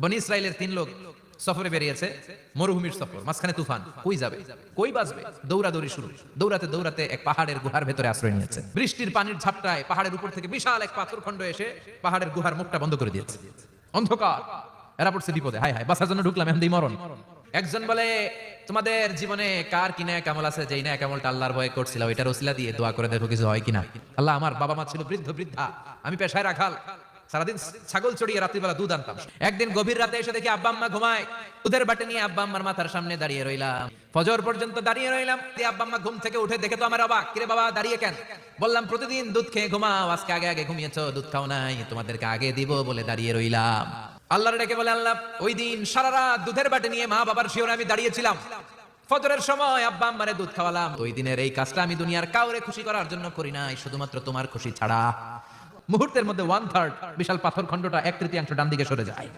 বনি ইসরাইলের 3 লোক সফরে বেরিয়েছে, মরুভূমির সফর, মাঝখানে তুফান, কই যাবে, কই বাঁচবে, দৌড়াদৌড়ি শুরু। দৌড়াতে দৌড়াতে এক পাহাড়ের গুহার ভেতরে আশ্রয় নিয়েছে। বৃষ্টির পানির ঝাপটায় পাহাড়ের উপর থেকে বিশাল এক পাথরখণ্ড এসে পাহাড়ের গুহার মুখটা বন্ধ করে দিয়েছে। অন্ধকার, এরা পড়ছে বিপদে, হায় হায় বাঁচার জন্য ঢুকলাম, এখন দিই মরণ। একজন বলে, তোমাদের জীবনে কার কি ন্যাক আমল আছে, যেই ন্যাক আমলটা আল্লাহর ভয়ে করছিল ওইটার ওসিলা দিয়ে দোয়া করে দেখো কিছু হয় কিনা। আল্লাহ, আমার বাবা মা ছিল বৃদ্ধ বৃদ্ধা, আমি পেশায় রাখাল, সারাদিন ছাগল চড়িয়ে রাত্রিবেলা দুধ আনতাম। একদিন গভীর রাতে এসে দেখি আব্বা আম্মা ঘুমায়, দুধের বাটি নিয়ে আব্বা আম্মার মাথার সামনে দাঁড়িয়ে রইলাম, ফজর পর্যন্ত দাঁড়িয়ে রইলাম। আব্বা আম্মা ঘুম থেকে উঠে দেখে তো আমার অবাক, কিরে বাবা দাঁড়িয়ে কেন? বললাম, প্রতিদিন দুধ খেয়ে ঘুমাও, আজকে আগে আগে ঘুমিয়েছো, দুধ খাও নাই, তোমাদেরকে আগে দিব বলে দাঁড়িয়ে রইলাম। আল্লাহর ডেকে বলে, আল্লাহ, ওই দিন সারা রাত দুধের বাটি নিয়ে মা বাবার শিওরে আমি দাঁড়িয়েছিলাম, ফজরের সময় আব্বা আম্মারে দুধ খাওয়ালাম, ওই দিনের এই কাজটা আমি দুনিয়ার কাউরে খুশি করার জন্য করি নাই, শুধুমাত্র তোমার খুশি ছাড়া। মুহূর্তের মধ্যে 1/3 বিশাল পাথর খণ্ডটা 1/3 ডান দিকে সরে যায়।